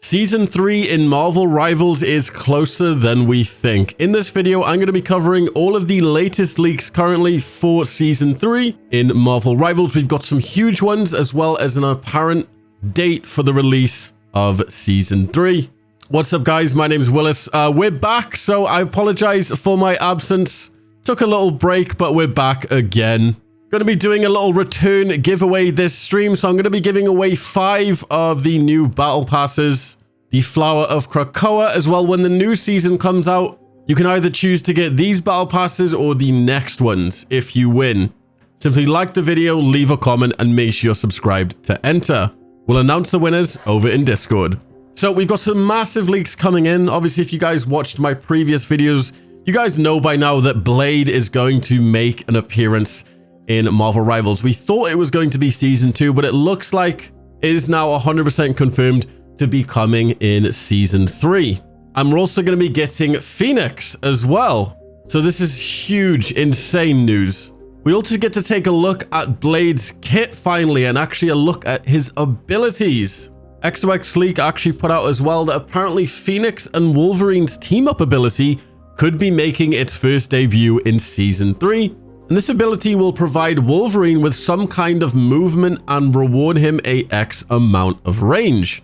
Season 3 in Marvel Rivals is closer than we think. In this video, I'm going to be covering all of the latest leaks currently for Season 3 in Marvel Rivals. We've got some huge ones as well as an apparent date for the release of Season 3. What's up, guys? My name is Willis. We're back, so I apologize for my absence. Took a little break, but we're back again. Going to be doing a little return giveaway this stream, so I'm going to be giving away 5 of the new battle passes, the Flower of Krakoa as well. When the new season comes out, you can either choose to get these battle passes or the next ones if you win. Simply like the video, leave a comment, and make sure you're subscribed to enter. We'll announce the winners over in Discord. So we've got some massive leaks coming in. Obviously, if you guys watched my previous videos, you guys know by now that Blade is going to make an appearance in Marvel Rivals. We thought it was going to be Season 2, but it looks like it is now 100% confirmed to be coming in Season 3. And we're also going to be getting Phoenix as well. So this is huge, insane news. We also get to take a look at Blade's kit finally, and actually a look at his abilities. XOX Leak actually put out as well that apparently Phoenix and Wolverine's team-up ability could be making its first debut in Season 3. And this ability will provide Wolverine with some kind of movement and reward him a X amount of range.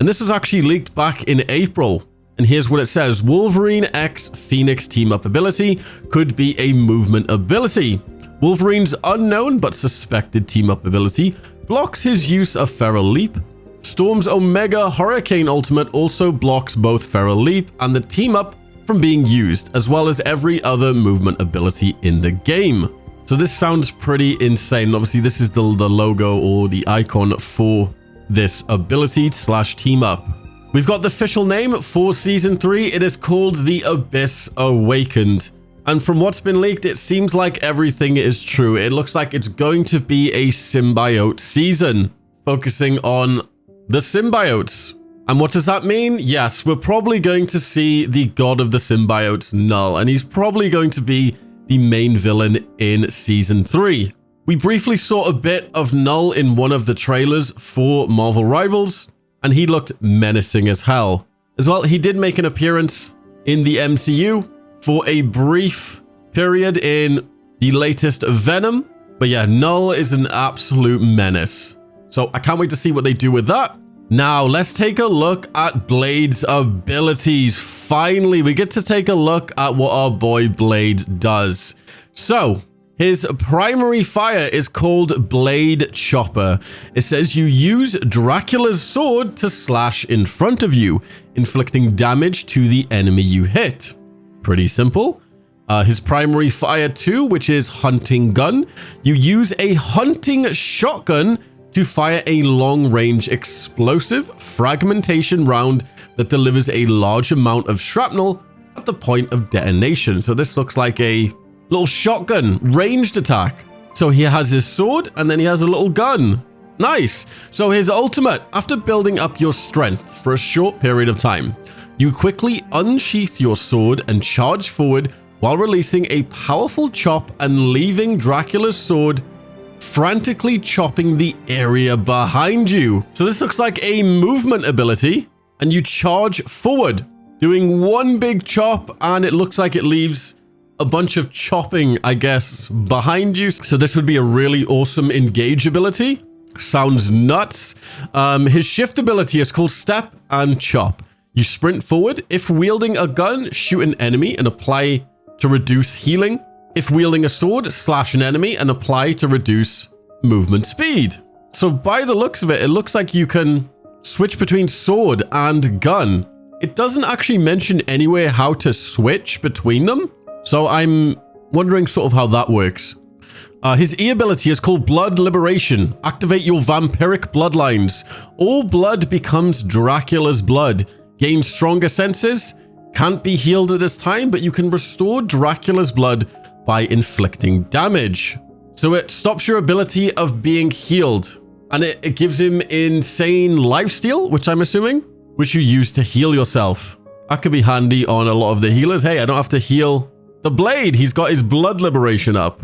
And this was actually leaked back in April. And here's what it says. Wolverine X Phoenix team-up ability could be a movement ability. Wolverine's unknown but suspected team-up ability blocks his use of Feral Leap. Storm's Omega Hurricane Ultimate also blocks both Feral Leap and the team-up from being used, as well as every other movement ability in the game. So this sounds pretty insane. Obviously, this is the logo or the icon for this ability / team up. We've got the official name for Season 3. It is called The Abyss Awakened. And from what's been leaked, it seems like everything is true. It looks like it's going to be a symbiote season, focusing on the symbiotes. And what does that mean? Yes, we're probably going to see the god of the symbiotes, Knull, and he's probably going to be the main villain in Season 3. We briefly saw a bit of Knull in one of the trailers for Marvel Rivals, and he looked menacing as hell. As well, he did make an appearance in the MCU for a brief period in the latest Venom. But yeah, Knull is an absolute menace. So I can't wait to see what they do with that. Now, let's take a look at Blade's abilities. Finally, we get to take a look at what our boy Blade does. So, his primary fire is called Blade Chopper. It says you use Dracula's sword to slash in front of you, inflicting damage to the enemy you hit. Pretty simple. His primary fire too, which is Hunting Gun. You use a hunting shotgun to fire a long-range explosive fragmentation round that delivers a large amount of shrapnel at the point of detonation. So this looks like a little shotgun ranged attack. So he has his sword and then he has a little gun. Nice. So his ultimate, after building up your strength for a short period of time, you quickly unsheath your sword and charge forward while releasing a powerful chop and leaving Dracula's sword frantically chopping the area behind you. So this looks like a movement ability, and you charge forward, doing one big chop, and it looks like it leaves a bunch of chopping, I guess, behind you. So this would be a really awesome engage ability. Sounds nuts. His shift ability is called Step and Chop. You sprint forward. If wielding a gun, shoot an enemy and apply to reduce healing. If wielding a sword, slash an enemy and apply to reduce movement speed. So by the looks of it, it looks like you can switch between sword and gun. It doesn't actually mention anywhere how to switch between them. So I'm wondering sort of how that works. His E ability is called Blood Liberation. Activate your vampiric bloodlines. All blood becomes Dracula's blood. Gain stronger senses. Can't be healed at this time, but you can restore Dracula's blood by inflicting damage. So it stops your ability of being healed, and it gives him insane lifesteal, which I'm assuming, which you use to heal yourself. That could be handy on a lot of the healers. Hey, I don't have to heal the Blade. He's got his blood liberation up.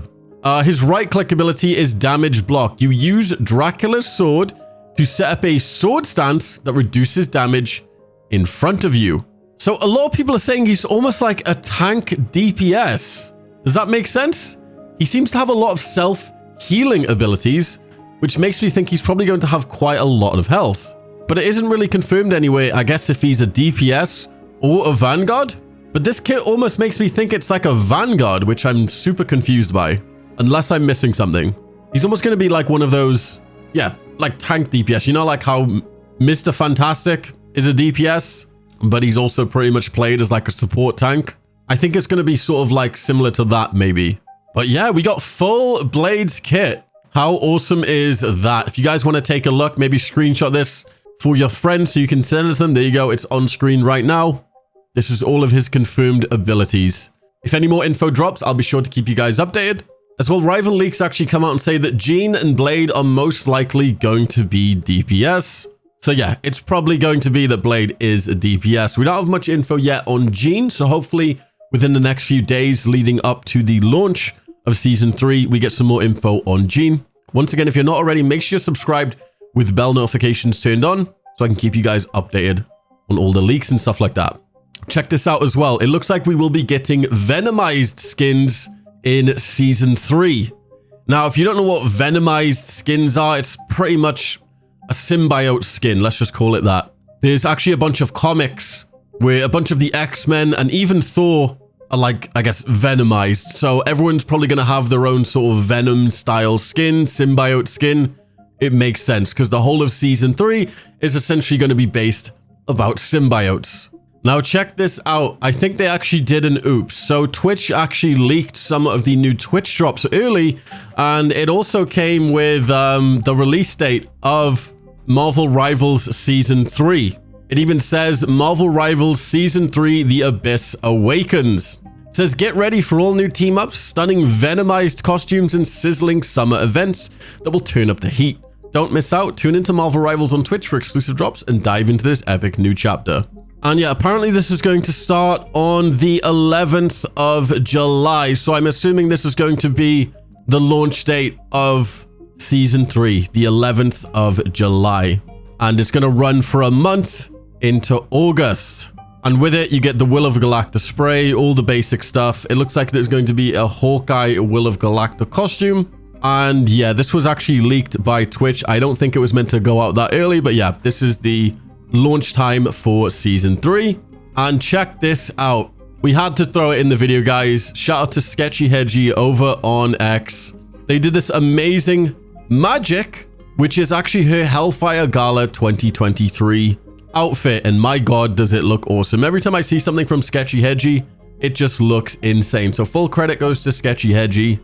His right click ability is damage block. You use Dracula's sword to set up a sword stance that reduces damage in front of you. So a lot of people are saying he's almost like a tank DPS. Does that make sense? He seems to have a lot of self-healing abilities, which makes me think he's probably going to have quite a lot of health. But it isn't really confirmed anyway, I guess, if he's a DPS or a Vanguard. But this kit almost makes me think it's like a Vanguard, which I'm super confused by. Unless I'm missing something. He's almost going to be like one of those, yeah, like tank DPS. You know, like how Mr. Fantastic is a DPS, but he's also pretty much played as like a support tank. I think it's going to be sort of like similar to that maybe. But yeah, we got full Blades kit. How awesome is that? If you guys want to take a look, maybe screenshot this for your friends so you can send it to them. There you go. It's on screen right now. This is all of his confirmed abilities. If any more info drops, I'll be sure to keep you guys updated. As well, rival leaks actually come out and say that Jean and Blade are most likely going to be DPS. So yeah, it's probably going to be that Blade is a DPS. We don't have much info yet on Jean, so hopefully within the next few days leading up to the launch of Season 3, we get some more info on Jean. Once again, if you're not already, make sure you're subscribed with bell notifications turned on so I can keep you guys updated on all the leaks and stuff like that. Check this out as well. It looks like we will be getting Venomized skins in Season 3. Now, if you don't know what Venomized skins are, it's pretty much a symbiote skin. Let's just call it that. There's actually a bunch of comics where a bunch of the X-Men and even Thor are like, I guess, Venomized. So everyone's probably going to have their own sort of Venom style skin, symbiote skin. It makes sense because the whole of Season 3 is essentially going to be based about symbiotes. Now check this out. I think they actually did an oops. So Twitch actually leaked some of the new Twitch drops early, and it also came with the release date of Marvel Rivals Season 3. It even says Marvel Rivals Season 3 The Abyss Awakens. It says get ready for all new team-ups, stunning Venomized costumes, and sizzling summer events that will turn up the heat. Don't miss out. Tune into Marvel Rivals on Twitch for exclusive drops and dive into this epic new chapter. And yeah, apparently this is going to start on the 11th of July. So I'm assuming this is going to be the launch date of Season 3, the 11th of July. And it's going to run for a month into August. And with it, you get the Will of Galacta spray, all the basic stuff. It looks like there's going to be a Hawkeye Will of Galacta costume. And yeah, this was actually leaked by Twitch. I don't think it was meant to go out that early, but yeah, this is the launch time for Season 3. And check this out. We had to throw it in the video, guys. Shout out to Sketchy Hedgie over on X. They did this amazing Magik, which is actually her Hellfire Gala 2023 outfit. And my God, does it look awesome. Every time I see something from Sketchy Hedgie, it just looks insane. So full credit goes to Sketchy Hedgie.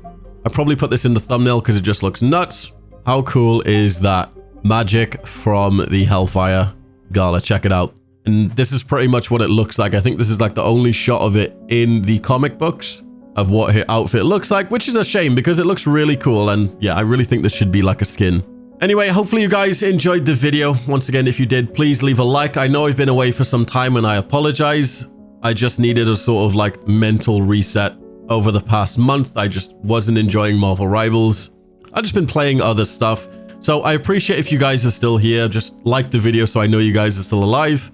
I probably put this in the thumbnail because it just looks nuts. How cool is that? Magik from the Hellfire Gala. Check it out. And this is pretty much what it looks like. I think this is like the only shot of it in the comic books of what her outfit looks like, which is a shame because it looks really cool. And yeah, I really think this should be like a skin. Anyway, hopefully you guys enjoyed the video. Once again, if you did, please leave a like. I know I've been away for some time and I apologize. I just needed a sort of like mental reset over the past month. I just wasn't enjoying Marvel Rivals. I've just been playing other stuff. So I appreciate if you guys are still here. Just like the video so I know you guys are still alive.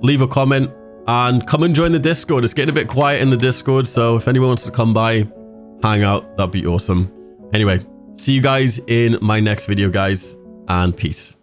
Leave a comment and come and join the Discord. It's getting a bit quiet in the Discord, so if anyone wants to come by, hang out, that'd be awesome. Anyway, see you guys in my next video, guys, and peace.